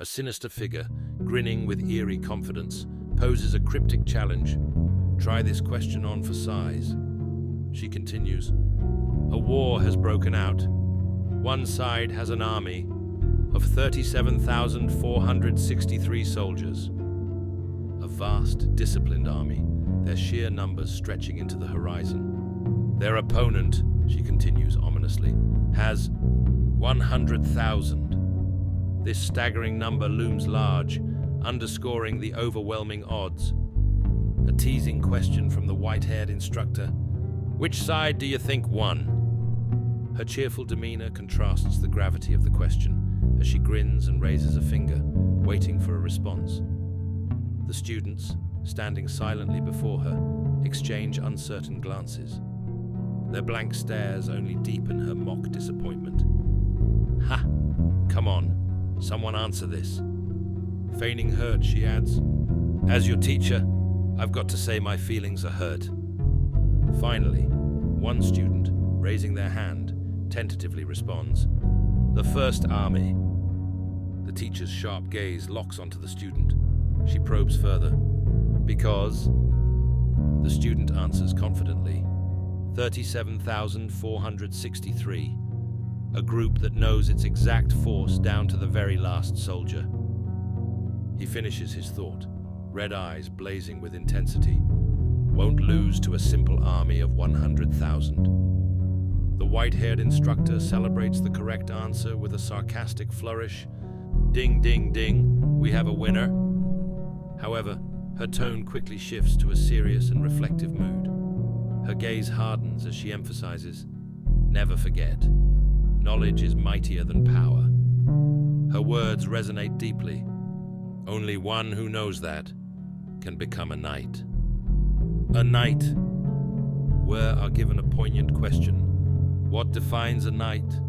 A sinister figure, grinning with eerie confidence, poses a cryptic challenge. Try this question on for size. She continues. A war has broken out. One side has an army of 37,463 soldiers. A vast, disciplined army, their sheer numbers stretching into the horizon. Their opponent, she continues ominously, has 100,000. This staggering number looms large, underscoring the overwhelming odds. A teasing question from the white-haired instructor. Which side do you think won? Her cheerful demeanor contrasts the gravity of the question as she grins and raises a finger, waiting for a response. The students, standing silently before her, exchange uncertain glances. Their blank stares only deepen her mock disappointment. Ha! Come on, someone answer this. Feigning hurt, she adds, As your teacher, I've got to say my feelings are hurt. Finally, one student, raising their hand, tentatively responds, The First Army. The teacher's sharp gaze locks onto the student. She probes further. Because? The student answers confidently. 37,463. A group that knows its exact force down to the very last soldier. He finishes his thought, red eyes blazing with intensity. Won't lose to a simple army of 100,000. The white-haired instructor celebrates the correct answer with a sarcastic flourish. Ding, ding, ding, we have a winner. However, her tone quickly shifts to a serious and reflective mood. Her gaze hardens as she emphasizes, Never forget, knowledge is mightier than power. Her words resonate deeply. Only one who knows that can become a knight. A knight. Where are given a poignant question. What defines a knight?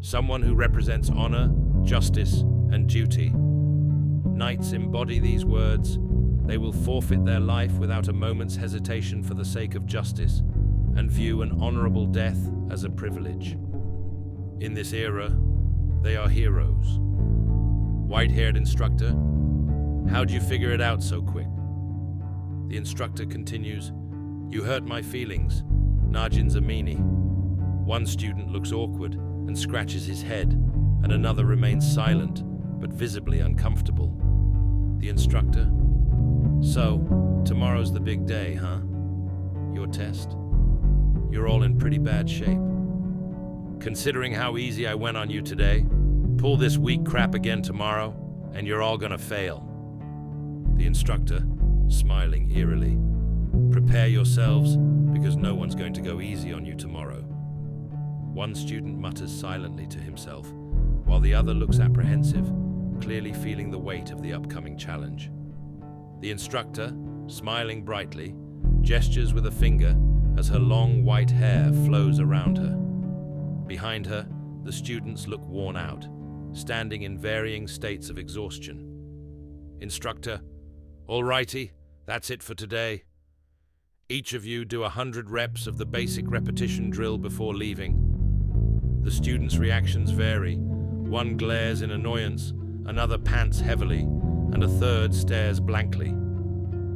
Someone who represents honor, justice, and duty. Knights embody these words. They will forfeit their life without a moment's hesitation for the sake of justice, and view an honorable death as a privilege. In this era, they are heroes. White-haired instructor, how'd you figure it out so quick? The instructor continues, You hurt my feelings. Najin's a meanie. One student looks awkward and scratches his head, and another remains silent, but visibly uncomfortable. The instructor, So, tomorrow's the big day, huh? Your test? You're all in pretty bad shape. Considering how easy I went on you today, pull this weak crap again tomorrow, and you're all gonna fail. The instructor, smiling eerily, Prepare yourselves, because no one's going to go easy on you tomorrow. One student mutters silently to himself, while the other looks apprehensive, clearly feeling the weight of the upcoming challenge. The instructor, smiling brightly, gestures with a finger as her long white hair flows around her. Behind her, the students look worn out, standing in varying states of exhaustion. Instructor, All righty, that's it for today. Each of you do 100 reps of the basic repetition drill before leaving. The students' reactions vary. One glares in annoyance, another pants heavily, and a third stares blankly.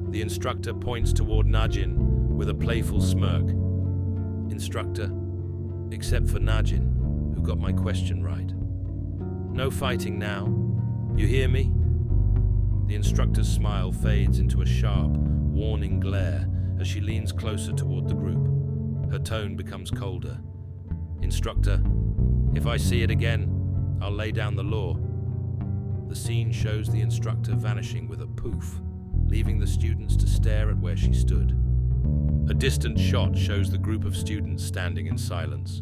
The instructor points toward Najin with a playful smirk. Instructor, except for Najin, who got my question right. No fighting now. You hear me? The instructor's smile fades into a sharp, warning glare as she leans closer toward the group. Her tone becomes colder. Instructor, if I see it again, I'll lay down the law. The scene shows the instructor vanishing with a poof, leaving the students to stare at where she stood. A distant shot shows the group of students standing in silence.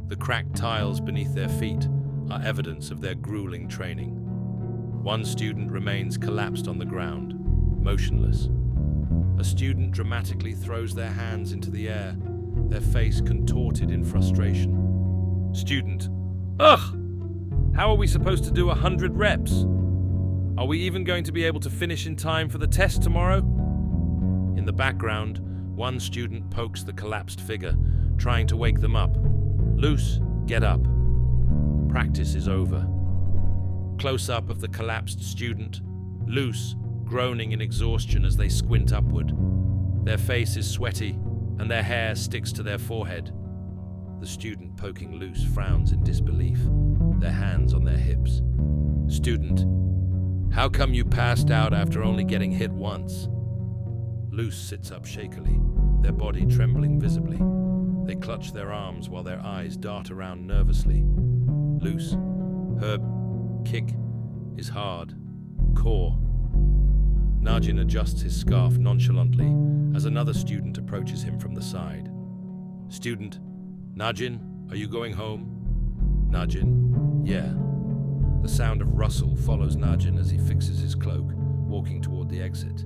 The cracked tiles beneath their feet are evidence of their grueling training. One student remains collapsed on the ground, motionless. A student dramatically throws their hands into the air, their face contorted in frustration. Student, Ugh! How are we supposed to do 100 reps? Are we even going to be able to finish in time for the test tomorrow? In the background, one student pokes the collapsed figure, trying to wake them up. Loose, get up. Practice is over. Close-up of the collapsed student, loose, groaning in exhaustion as they squint upward. Their face is sweaty, and their hair sticks to their forehead. The student poking loose frowns in disbelief, their hands on their hips. Student, how come you passed out after only getting hit once? Loose sits up shakily, their body trembling visibly. They clutch their arms while their eyes dart around nervously. Loose, her kick is hard, core. Najin adjusts his scarf nonchalantly as another student approaches him from the side. Student, Najin, are you going home? Najin, yeah. The sound of rustle follows Najin as he fixes his cloak, walking toward the exit.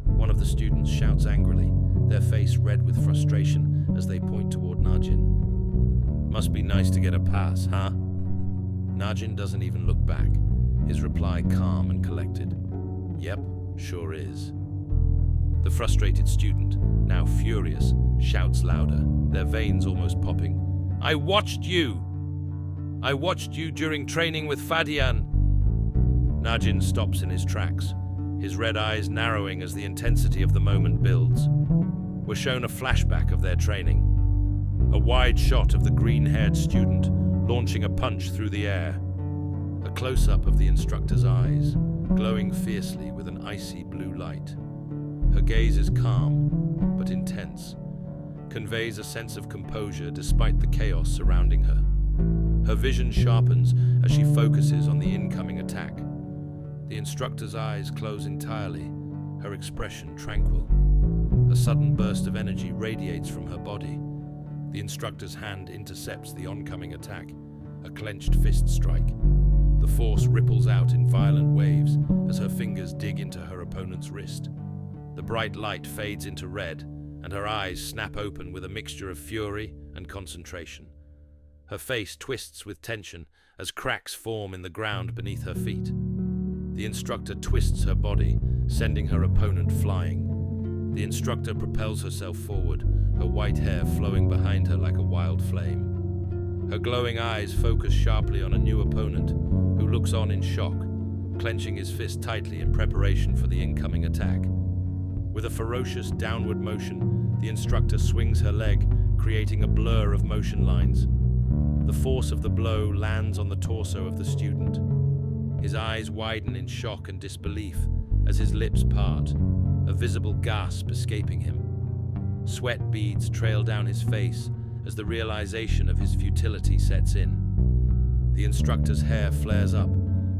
One of the students shouts angrily, their face red with frustration as they point toward Najin. Must be nice to get a pass, huh? Najin doesn't even look back, his reply calm and collected. Yep, sure is. The frustrated student, now furious, shouts louder, their veins almost popping. I watched you during training with Fadian. Najin stops in his tracks, his red eyes narrowing as the intensity of the moment builds. We're shown a flashback of their training. A wide shot of the green-haired student launching a punch through the air. A close-up of the instructor's eyes, glowing fiercely with an icy blue light. Her gaze is calm, but intense, conveys a sense of composure despite the chaos surrounding her. Her vision sharpens as she focuses on the incoming attack. The instructor's eyes close entirely, her expression tranquil. A sudden burst of energy radiates from her body. The instructor's hand intercepts the oncoming attack, a clenched fist strike. The force ripples out in violent waves as her fingers dig into her opponent's wrist. The bright light fades into red, and her eyes snap open with a mixture of fury and concentration. Her face twists with tension as cracks form in the ground beneath her feet. The instructor twists her body, sending her opponent flying. The instructor propels herself forward, her white hair flowing behind her like a wild flame. Her glowing eyes focus sharply on a new opponent, who looks on in shock, clenching his fist tightly in preparation for the incoming attack. With a ferocious downward motion, the instructor swings her leg, creating a blur of motion lines. The force of the blow lands on the torso of the student. His eyes widen in shock and disbelief as his lips part, a visible gasp escaping him. Sweat beads trail down his face as the realization of his futility sets in. The instructor's hair flares up,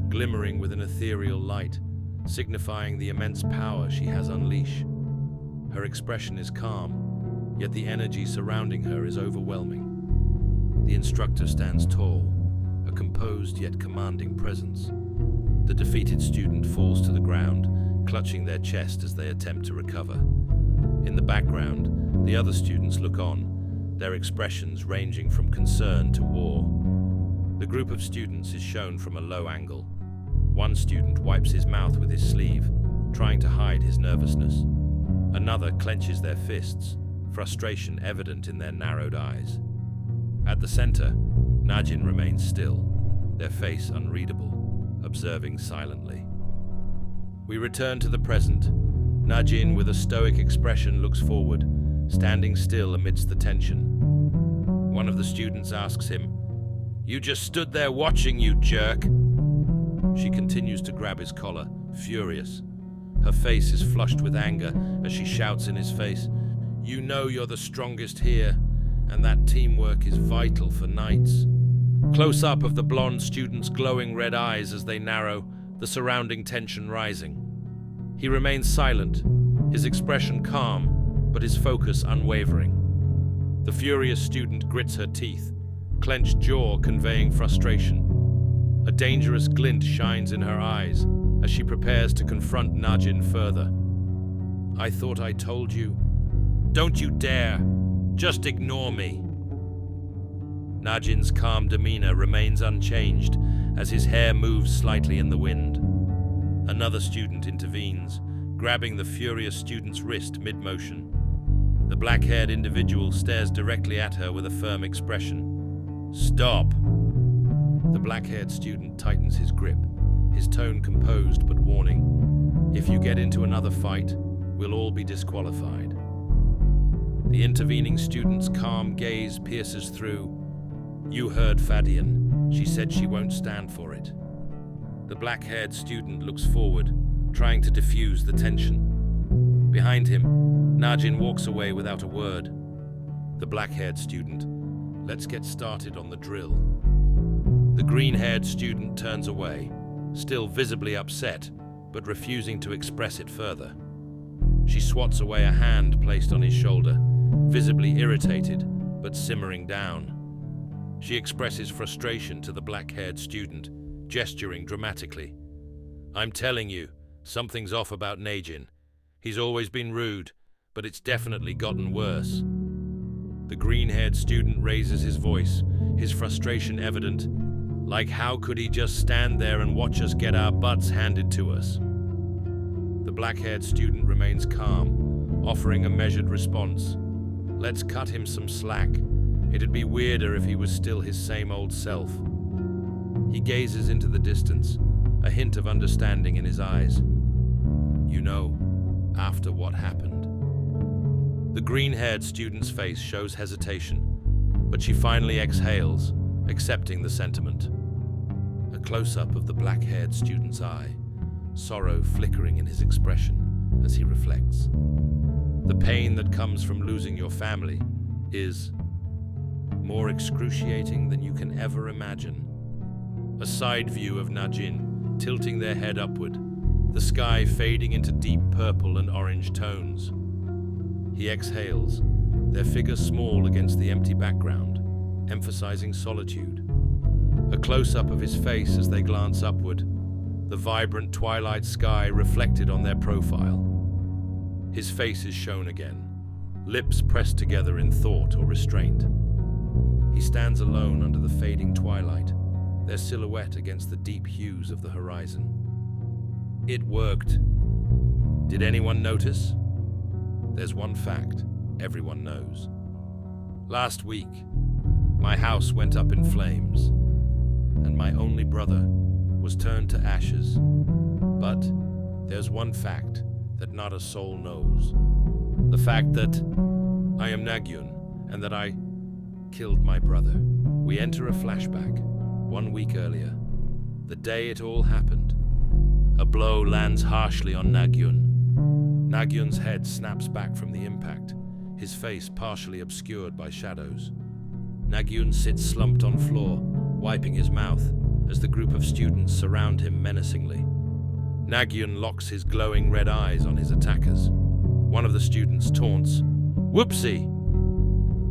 glimmering with an ethereal light, signifying the immense power she has unleashed. Her expression is calm, yet the energy surrounding her is overwhelming. The instructor stands tall, a composed yet commanding presence. The defeated student falls to the ground, clutching their chest as they attempt to recover. In the background, the other students look on, their expressions ranging from concern to awe. The group of students is shown from a low angle. One student wipes his mouth with his sleeve, trying to hide his nervousness. Another clenches their fists, frustration evident in their narrowed eyes. At the center, Najin remains still, their face unreadable, observing silently. We return to the present. Najin, with a stoic expression, looks forward, standing still amidst the tension. One of the students asks him, "You just stood there watching, you jerk." She continues to grab his collar, furious. Her face is flushed with anger as she shouts in his face, "You know you're the strongest here, and that teamwork is vital for Knights." Close up of the blonde student's glowing red eyes as they narrow, the surrounding tension rising. He remains silent, his expression calm, but his focus unwavering. The furious student grits her teeth, clenched jaw conveying frustration. A dangerous glint shines in her eyes as she prepares to confront Najin further. "I thought I told you. Don't you dare! Just ignore me." Najin's calm demeanor remains unchanged as his hair moves slightly in the wind. Another student intervenes, grabbing the furious student's wrist mid-motion. The black-haired individual stares directly at her with a firm expression. "Stop!" The black-haired student tightens his grip, his tone composed but warning. If you get into another fight, we'll all be disqualified. The intervening student's calm gaze pierces through. You heard Fadian. She said she won't stand for it. The black-haired student looks forward, trying to diffuse the tension. Behind him, Najin walks away without a word. The black-haired student, let's get started on the drill. The green-haired student turns away, still visibly upset, but refusing to express it further. She swats away a hand placed on his shoulder, visibly irritated, but simmering down. She expresses frustration to the black-haired student, gesturing dramatically. I'm telling you, something's off about Najin. He's always been rude, but it's definitely gotten worse. The green-haired student raises his voice, his frustration evident. Like, how could he just stand there and watch us get our butts handed to us? The black-haired student remains calm, offering a measured response. Let's cut him some slack. It'd be weirder if he was still his same old self. He gazes into the distance, a hint of understanding in his eyes. You know, after what happened. The green-haired student's face shows hesitation, but she finally exhales, accepting the sentiment. A close-up of the black-haired student's eye, sorrow flickering in his expression as he reflects. The pain that comes from losing your family is more excruciating than you can ever imagine. A side view of Najin, tilting their head upward, the sky fading into deep purple and orange tones. He exhales, their figure small against the empty background, emphasizing solitude. A close-up of his face as they glance upward, the vibrant twilight sky reflected on their profile. His face is shown again, lips pressed together in thought or restraint. He stands alone under the fading twilight, their silhouette against the deep hues of the horizon. It worked. Did anyone notice? There's one fact everyone knows. Last week, my house went up in flames, and my only brother was turned to ashes. But there's one fact that not a soul knows. The fact that I am Nagyun, and that I killed my brother. We enter a flashback, 1 week earlier, the day it all happened. A blow lands harshly on Nagyun. Nagyun's head snaps back from the impact, his face partially obscured by shadows. Nagyun sits slumped on floor, wiping his mouth, as the group of students surround him menacingly. Nagyun locks his glowing red eyes on his attackers. One of the students taunts, "Whoopsie!"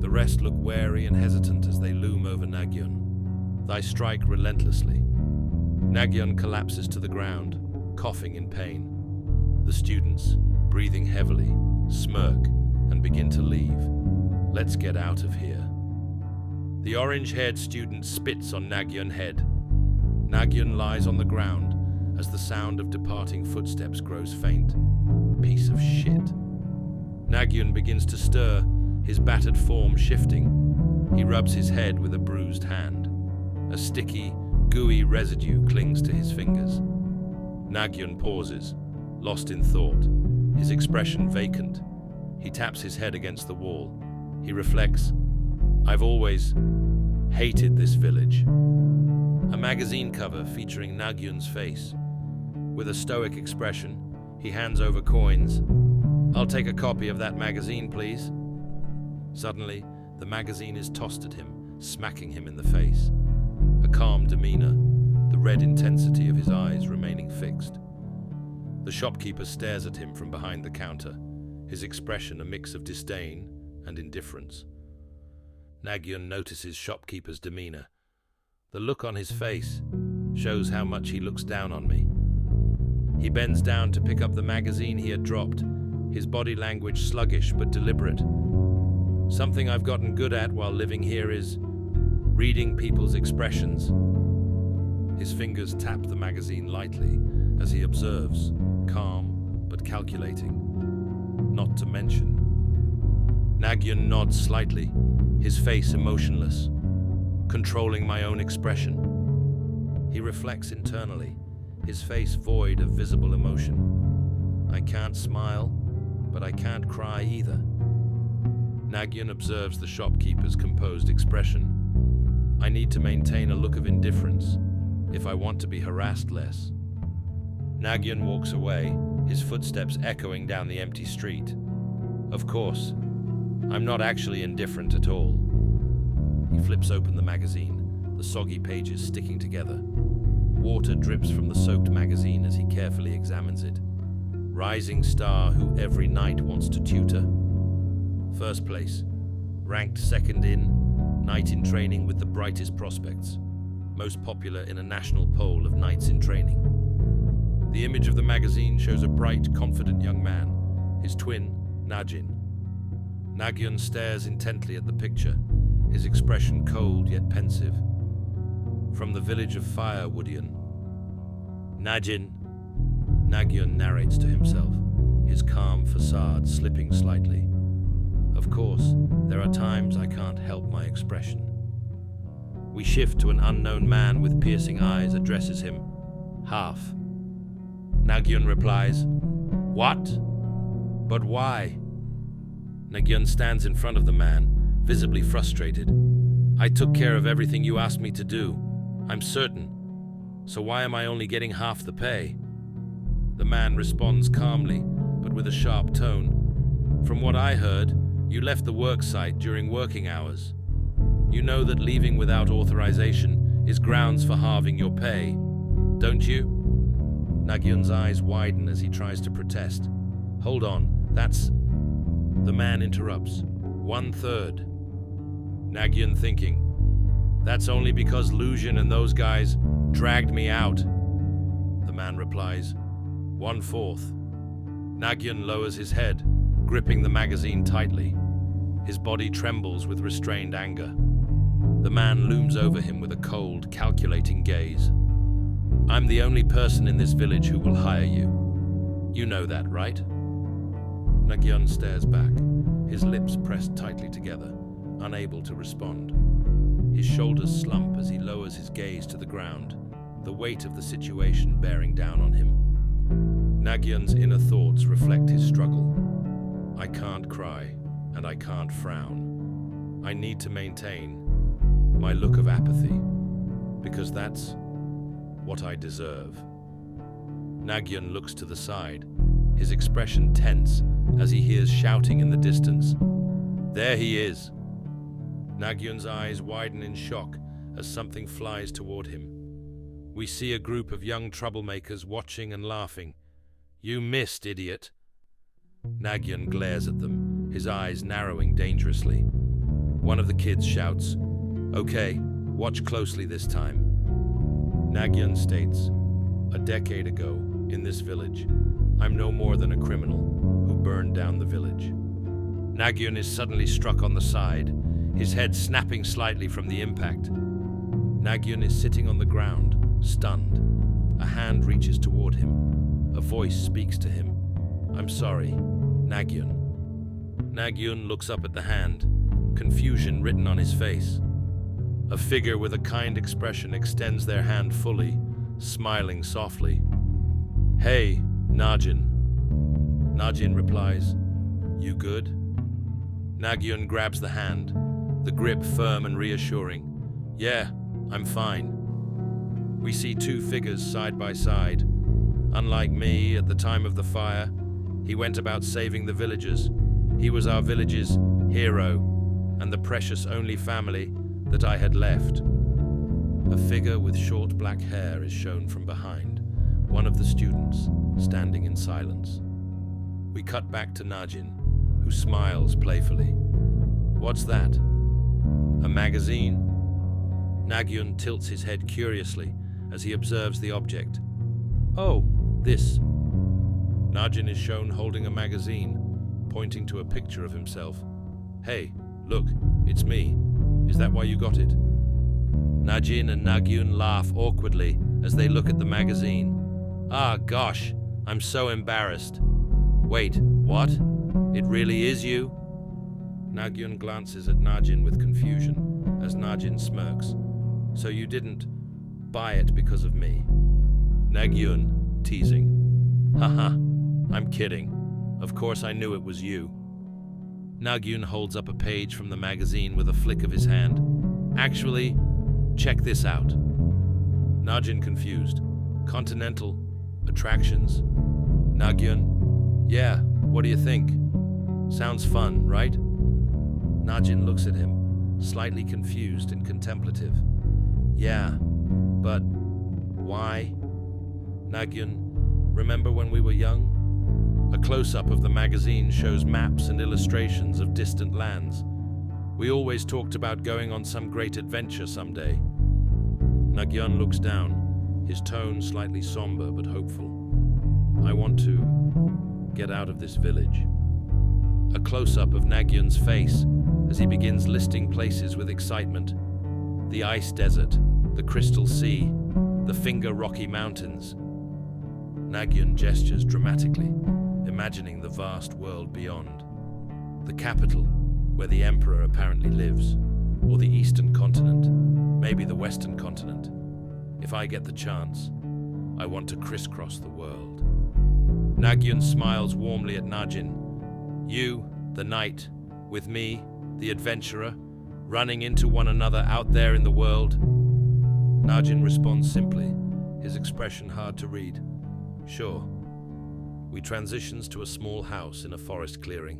The rest look wary and hesitant as they loom over Nagyun. They strike relentlessly. Nagyun collapses to the ground, coughing in pain. The students, breathing heavily, smirk and begin to leave. Let's get out of here. The orange-haired student spits on Nagyun's head. Nagyun lies on the ground as the sound of departing footsteps grows faint. Piece of shit. Nagyun begins to stir, his battered form shifting. He rubs his head with a bruised hand. A sticky, gooey residue clings to his fingers. Nagyun pauses, lost in thought, his expression vacant. He taps his head against the wall. He reflects, I've always hated this village. A magazine cover featuring Nagyun's face. With a stoic expression, he hands over coins. I'll take a copy of that magazine, please. Suddenly, the magazine is tossed at him, smacking him in the face. A calm demeanor, the red intensity of his eyes remaining fixed. The shopkeeper stares at him from behind the counter, his expression a mix of disdain and indifference. Nagyun notices shopkeeper's demeanor. The look on his face shows how much he looks down on me. He bends down to pick up the magazine he had dropped, his body language sluggish but deliberate. Something I've gotten good at while living here is reading people's expressions. His fingers tap the magazine lightly as he observes, calm but calculating. Not to mention. Nagyun nods slightly, his face emotionless, controlling my own expression. He reflects internally, his face void of visible emotion. I can't smile, but I can't cry either. Nagyan observes the shopkeeper's composed expression. I need to maintain a look of indifference if I want to be harassed less. Nagyan walks away, his footsteps echoing down the empty street. Of course, I'm not actually indifferent at all. He flips open the magazine, the soggy pages sticking together. Water drips from the soaked magazine as he carefully examines it. Rising star who every night wants to tutor. First place, ranked second in, knight in training with the brightest prospects. Most popular in a national poll of knights in training. The image of the magazine shows a bright, confident young man, his twin, Nagyan. Nagyan stares intently at the picture, his expression cold yet pensive. From the village of Firewoodian. Nagyan narrates to himself, his calm facade slipping slightly. Of course, there are times I can't help my expression. We shift to an unknown man with piercing eyes addresses him. Half. Nagyan replies, "What? But why?" Nagyan stands in front of the man, visibly frustrated. "I took care of everything you asked me to do. I'm certain. So why am I only getting half the pay?" The man responds calmly, but with a sharp tone. "From what I heard, you left the work site during working hours. You know that leaving without authorization is grounds for halving your pay, don't you?" Nagyan's eyes widen as he tries to protest. "Hold on, that's..." The man interrupts. "1/3. Nagyan thinking, "That's only because Lucian and those guys dragged me out." The man replies, 1/4. Nagyan lowers his head, gripping the magazine tightly. His body trembles with restrained anger. The man looms over him with a cold, calculating gaze. "I'm the only person in this village who will hire you. You know that, right?" Nagyan stares back, his lips pressed tightly together, unable to respond. His shoulders slump as he lowers his gaze to the ground, the weight of the situation bearing down on him. Nagyan's inner thoughts reflect his struggle. I can't cry, and I can't frown. I need to maintain my look of apathy, because that's what I deserve. Nagyan looks to the side, his expression tense as he hears shouting in the distance. There he is. Nagyan's eyes widen in shock as something flies toward him. We see a group of young troublemakers watching and laughing. "You missed, idiot." Nagyan glares at them, his eyes narrowing dangerously. One of the kids shouts, "Okay, watch closely this time." Nagyan states, "A decade ago, in this village, I'm no more than a criminal who burned down the village." Nagyan is suddenly struck on the side, his head snapping slightly from the impact. Nagyan is sitting on the ground, stunned. A hand reaches toward him. A voice speaks to him. "I'm sorry, Nagyan." Nagyan looks up at the hand, confusion written on his face. A figure with a kind expression extends their hand fully, smiling softly. "Hey, Nagyan." Nagyan replies, "You good?" Nagyan grabs the hand, the grip firm and reassuring. "Yeah, I'm fine." We see two figures side by side. Unlike me at the time of the fire, he went about saving the villagers. He was our village's hero and the precious only family that I had left. A figure with short black hair is shown from behind, one of the students, standing in silence. We cut back to Nagyan, who smiles playfully. "What's that? A magazine?" Nagyan tilts his head curiously as he observes the object. "Oh, this." Nagyan is shown holding a magazine, pointing to a picture of himself. "Hey, look, it's me. Is that why you got it?" Nagyan and Nagyan laugh awkwardly as they look at the magazine. "Ah, gosh, I'm so embarrassed." "Wait, what? It really is you?" Nagyan glances at Nagyan with confusion as Nagyan smirks. "So you didn't buy it because of me?" Nagyun, teasing. Haha, I'm kidding. Of course I knew it was you. Nagyun holds up a page from the magazine with a flick of his hand. Actually, check this out. Nagyun confused. Continental attractions. Nagyun, yeah, what do you think? Sounds fun, right? Nagyun looks at him, slightly confused and contemplative. Yeah, but why? Nagyun, remember when we were young? A close-up of the magazine shows maps and illustrations of distant lands. We always talked about going on some great adventure someday. Nagyun looks down, his tone slightly somber but hopeful. I want to get out of this village. A close-up of Nagyun's face as he begins listing places with excitement. The ice desert, the crystal sea, the Finger Rocky Mountains. Nagyun gestures dramatically, imagining the vast world beyond. The capital, where the emperor apparently lives, or the eastern continent, maybe the western continent. If I get the chance, I want to crisscross the world. Nagyun smiles warmly at Najin. You, the knight, with me, the adventurer, running into one another out there in the world. Najin responds simply, his expression hard to read. Sure. We transitions to a small house in a forest clearing,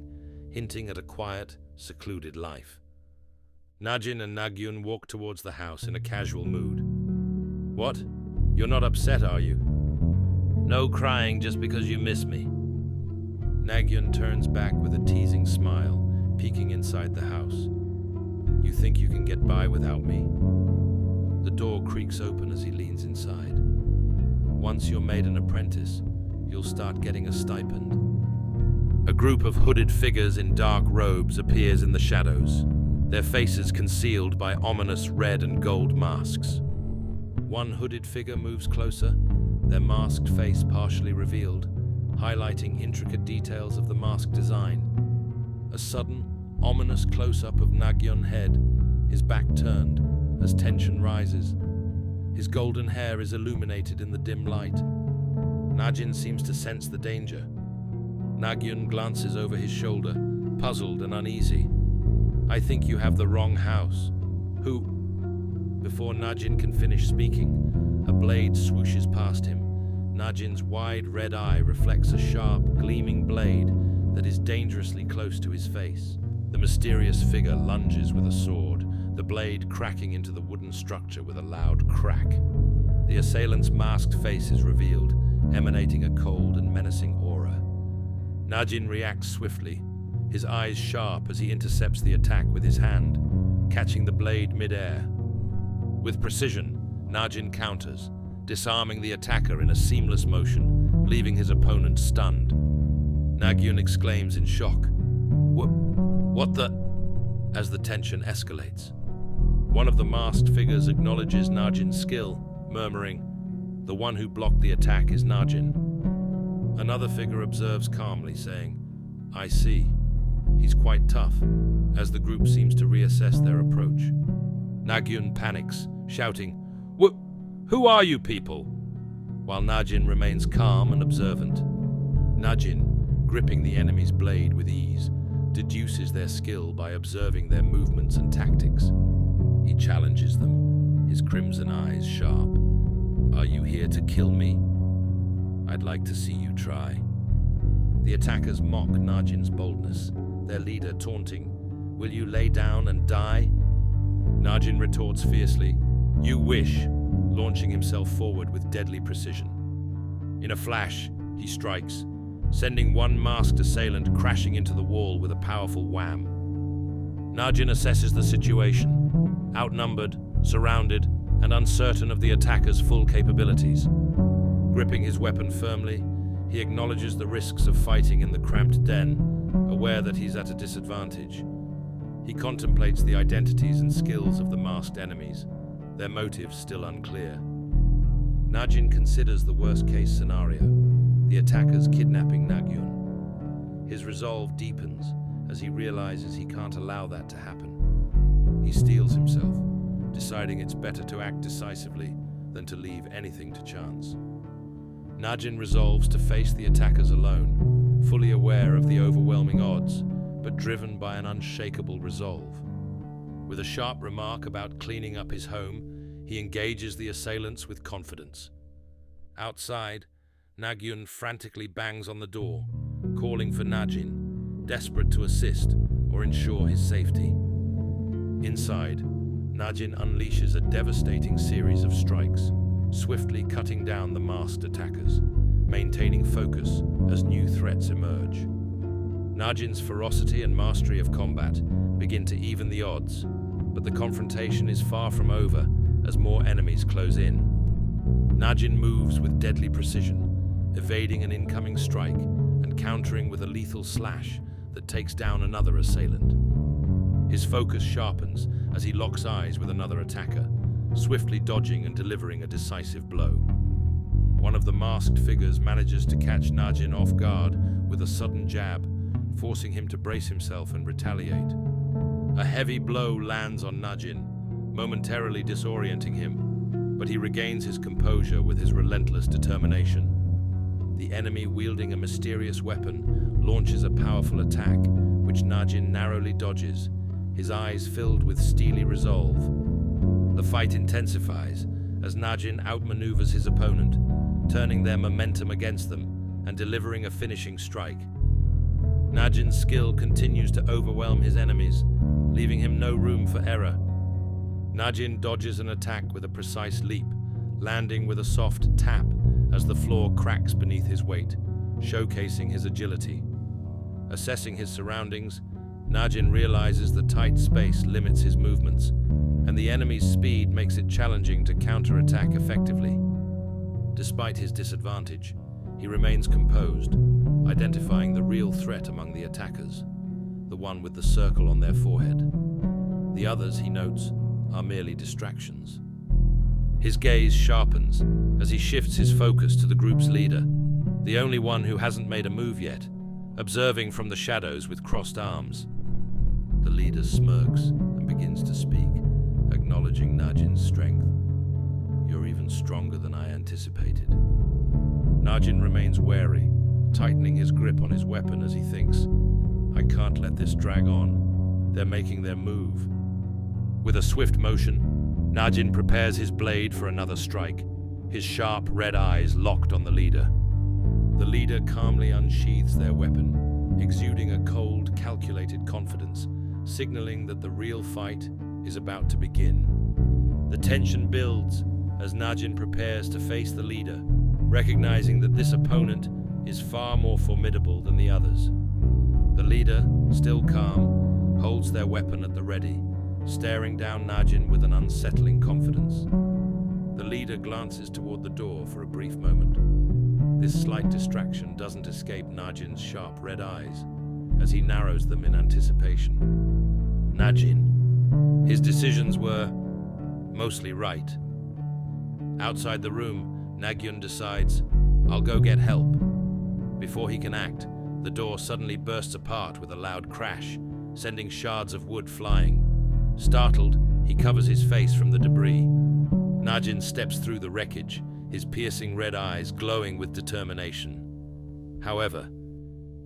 hinting at a quiet, secluded life. Najin and Nagyun walk towards the house in a casual mood. What? You're not upset, are you? No crying just because you miss me. Nagyun turns back with a teasing smile, peeking inside the house. You think you can get by without me? The door creaks open as he leans inside. Once you're made an apprentice, you'll start getting a stipend. A group of hooded figures in dark robes appears in the shadows, their faces concealed by ominous red and gold masks. One hooded figure moves closer, their masked face partially revealed, highlighting intricate details of the mask design. A sudden, ominous close-up of Nagyun's head, his back turned, as tension rises. His golden hair is illuminated in the dim light. Najin seems to sense the danger. Nagyun glances over his shoulder, puzzled and uneasy. I think you have the wrong house. Who? Before Najin can finish speaking, a blade swooshes past him. Najin's wide red eye reflects a sharp, gleaming blade that is dangerously close to his face. The mysterious figure lunges with a sword, the blade cracking into the wooden structure with a loud crack. The assailant's masked face is revealed, emanating a cold and menacing aura. Najin reacts swiftly, his eyes sharp as he intercepts the attack with his hand, catching the blade mid-air. With precision, Najin counters, disarming the attacker in a seamless motion, leaving his opponent stunned. Nagyun exclaims in shock. What the? As the tension escalates. One of the masked figures acknowledges Najin's skill, murmuring, "The one who blocked the attack is Najin." Another figure observes calmly, saying, "I see. He's quite tough," as the group seems to reassess their approach. Nagyun panics, shouting, Who are you people?" While Najin remains calm and observant. Najin, gripping the enemy's blade with ease, deduces their skill by observing their movements and tactics. He challenges them, his crimson eyes sharp. "Are you here to kill me? I'd like to see you try." The attackers mock Najin's boldness, their leader taunting, "Will you lay down and die?" Najin retorts fiercely, "You wish," launching himself forward with deadly precision. In a flash, he strikes, sending one masked assailant crashing into the wall with a powerful wham. Najin assesses the situation, outnumbered, surrounded, and uncertain of the attacker's full capabilities. Gripping his weapon firmly, he acknowledges the risks of fighting in the cramped den, aware that he's at a disadvantage. He contemplates the identities and skills of the masked enemies, their motives still unclear. Najin considers the worst-case scenario, the attackers kidnapping Nagyun. His resolve deepens as he realizes he can't allow that to happen. He steels himself, deciding it's better to act decisively than to leave anything to chance. Najin resolves to face the attackers alone, fully aware of the overwhelming odds, but driven by an unshakable resolve. With a sharp remark about cleaning up his home, he engages the assailants with confidence. Outside, Nagyun frantically bangs on the door, calling for Najin, desperate to assist or ensure his safety. Inside, Najin unleashes a devastating series of strikes, swiftly cutting down the masked attackers, maintaining focus as new threats emerge. Najin's ferocity and mastery of combat begin to even the odds, but the confrontation is far from over as more enemies close in. Najin moves with deadly precision, evading an incoming strike and countering with a lethal slash that takes down another assailant. His focus sharpens as he locks eyes with another attacker, swiftly dodging and delivering a decisive blow. One of the masked figures manages to catch Najin off guard with a sudden jab, forcing him to brace himself and retaliate. A heavy blow lands on Najin, momentarily disorienting him, but he regains his composure with his relentless determination. The enemy, wielding a mysterious weapon, launches a powerful attack, which Najin narrowly dodges, his eyes filled with steely resolve. The fight intensifies as Najin outmaneuvers his opponent, turning their momentum against them and delivering a finishing strike. Najin's skill continues to overwhelm his enemies, leaving him no room for error. Najin dodges an attack with a precise leap, landing with a soft tap as the floor cracks beneath his weight, showcasing his agility. Assessing his surroundings, Najin realizes the tight space limits his movements, and the enemy's speed makes it challenging to counterattack effectively. Despite his disadvantage, he remains composed, identifying the real threat among the attackers, the one with the circle on their forehead. The others, he notes, are merely distractions. His gaze sharpens as he shifts his focus to the group's leader, the only one who hasn't made a move yet, observing from the shadows with crossed arms. The leader smirks and begins to speak, acknowledging Najin's strength. "You're even stronger than I anticipated." Najin remains wary, tightening his grip on his weapon as he thinks, "I can't let this drag on. They're making their move." With a swift motion, Najin prepares his blade for another strike, his sharp red eyes locked on the leader. The leader calmly unsheathes their weapon, exuding a cold, calculated confidence, signaling that the real fight is about to begin. The tension builds as Najin prepares to face the leader, recognizing that this opponent is far more formidable than the others. The leader, still calm, holds their weapon at the ready, staring down Najin with an unsettling confidence. The leader glances toward the door for a brief moment. This slight distraction doesn't escape Najin's sharp red eyes as he narrows them in anticipation. Najin. His decisions were mostly right. Outside the room, Nagyun decides, "I'll go get help." Before he can act, the door suddenly bursts apart with a loud crash, sending shards of wood flying. Startled, he covers his face from the debris. Najin steps through the wreckage, his piercing red eyes glowing with determination. However,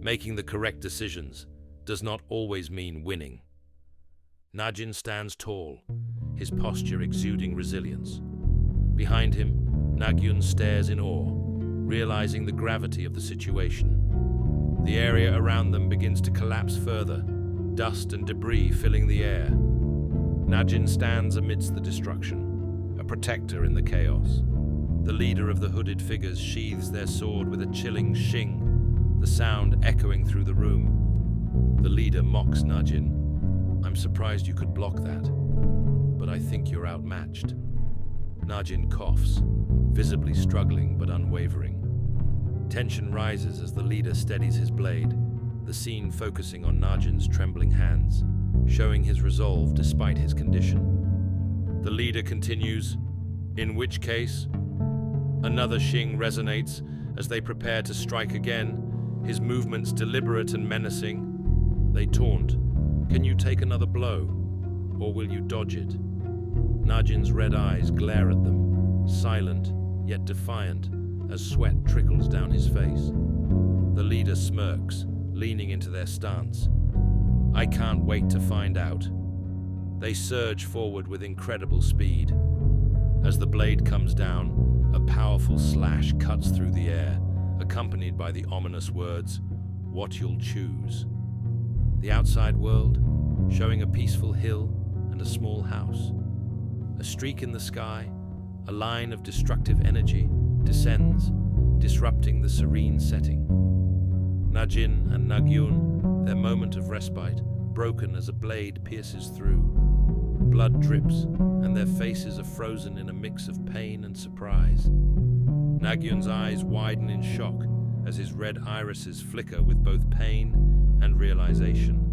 making the correct decisions does not always mean winning. Najin stands tall, his posture exuding resilience. Behind him, Nagyun stares in awe, realizing the gravity of the situation. The area around them begins to collapse further, dust and debris filling the air. Najin stands amidst the destruction, a protector in the chaos. The leader of the hooded figures sheathes their sword with a chilling shing, the sound echoing through the room. The leader mocks Najin. "I'm surprised you could block that, but I think you're outmatched." Najin coughs, visibly struggling but unwavering. Tension rises as the leader steadies his blade, the scene focusing on Najin's trembling hands, showing his resolve despite his condition. The leader continues, "In which case?" Another shing resonates as they prepare to strike again, his movements deliberate and menacing. They taunt, "Can you take another blow, or will you dodge it?" Najin's red eyes glare at them, silent yet defiant, as sweat trickles down his face. The leader smirks, leaning into their stance. I can't wait to find out. They surge forward with incredible speed. As the blade comes down, a powerful slash cuts through the air, accompanied by the ominous words, "What you'll choose." The outside world, showing a peaceful hill and a small house. A streak in the sky, a line of destructive energy, descends, disrupting the serene setting. Najin and Nagyun, their moment of respite, broken as a blade pierces through. Blood drips, and their faces are frozen in a mix of pain and surprise. Nagyun's eyes widen in shock as his red irises flicker with both pain and realization.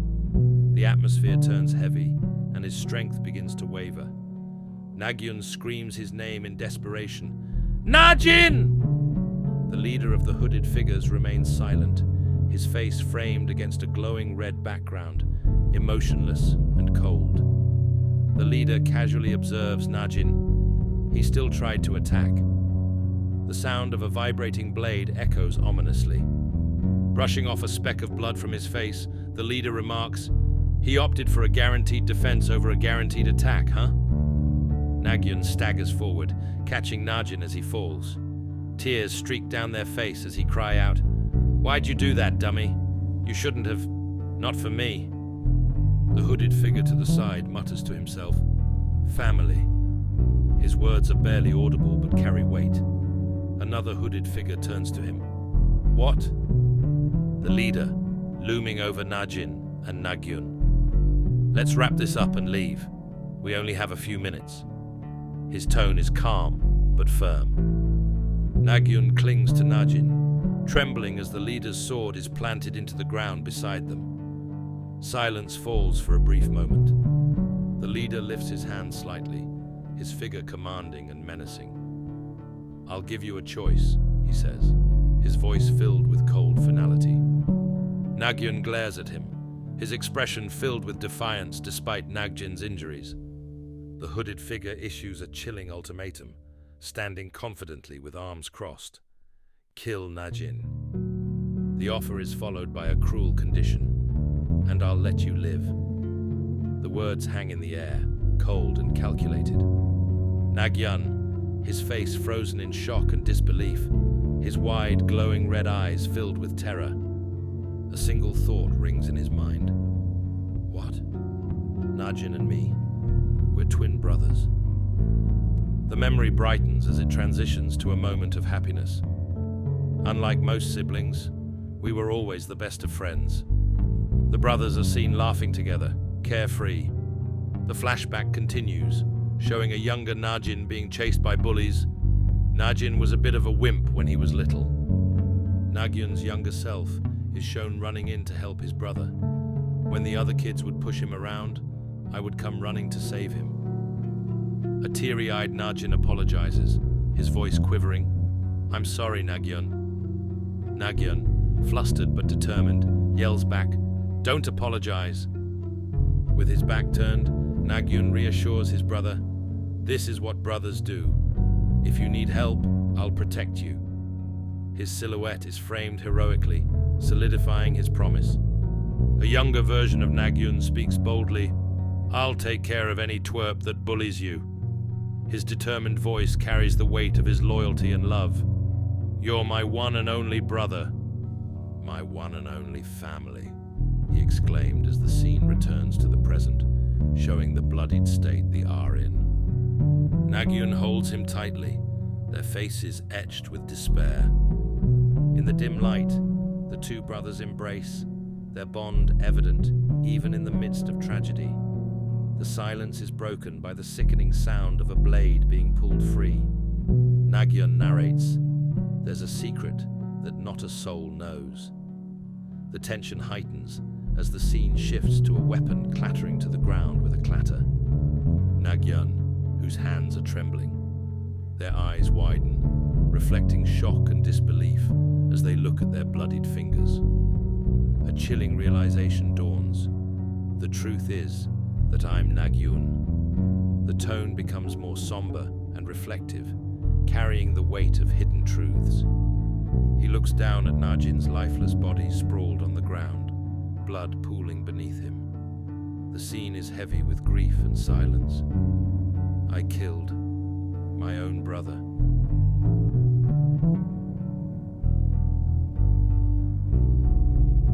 The atmosphere turns heavy, and his strength begins to waver. Nagyun screams his name in desperation. Najin! The leader of the hooded figures remains silent, his face framed against a glowing red background, emotionless and cold. The leader casually observes Najin. He still tried to attack. The sound of a vibrating blade echoes ominously. Brushing off a speck of blood from his face, the leader remarks, "He opted for a guaranteed defense over a guaranteed attack, huh?" Nagyun staggers forward, catching Najin as he falls. Tears streak down their face as he cry out, "Why'd you do that, dummy? You shouldn't have. Not for me." The hooded figure to the side mutters to himself, "Family." His words are barely audible but carry weight. Another hooded figure turns to him. "What?" The leader, looming over Najin and Nagyun. "Let's wrap this up and leave. We only have a few minutes." His tone is calm but firm. Nagyun clings to Najin, trembling as the leader's sword is planted into the ground beside them. Silence falls for a brief moment. The leader lifts his hand slightly, his figure commanding and menacing. "I'll give you a choice," he says, his voice filled with cold finality. Nagyun glares at him, his expression filled with defiance despite Nagyin's injuries. The hooded figure issues a chilling ultimatum, standing confidently with arms crossed. "Kill Najin." The offer is followed by a cruel condition, "and I'll let you live." The words hang in the air, cold and calculated. Nagyun, his face frozen in shock and disbelief, his wide, glowing red eyes filled with terror. A single thought rings in his mind. What? Najin and me? We're twin brothers. The memory brightens as it transitions to a moment of happiness. Unlike most siblings, we were always the best of friends. The brothers are seen laughing together, carefree. The flashback continues, showing a younger Najin being chased by bullies. Najin was a bit of a wimp when he was little. Nagyun's younger self is shown running in to help his brother. When the other kids would push him around, I would come running to save him. A teary-eyed Najin apologizes, his voice quivering. "I'm sorry, Nagyun." Nagyun, flustered but determined, yells back, "Don't apologize." With his back turned, Nagyun reassures his brother, "This is what brothers do. If you need help, I'll protect you." His silhouette is framed heroically, solidifying his promise. A younger version of Nagyun speaks boldly, "I'll take care of any twerp that bullies you." His determined voice carries the weight of his loyalty and love. "You're my one and only brother. My one and only family," he exclaimed as the scene returns to the present, showing the bloodied state they are in. Nagyun holds him tightly, their faces etched with despair. In the dim light, the two brothers embrace, their bond evident even in the midst of tragedy. The silence is broken by the sickening sound of a blade being pulled free. Nagyun narrates, "There's a secret that not a soul knows." The tension heightens as the scene shifts to a weapon clattering to the ground with a clatter. Nagyun, whose hands are trembling. Their eyes widen, reflecting shock and disbelief as they look at their bloodied fingers. A chilling realization dawns. The truth is that I'm Nagyun. The tone becomes more somber and reflective, carrying the weight of hidden truths. He looks down at Najin's lifeless body sprawled on the ground, blood pooling beneath him. The scene is heavy with grief and silence. I killed my own brother.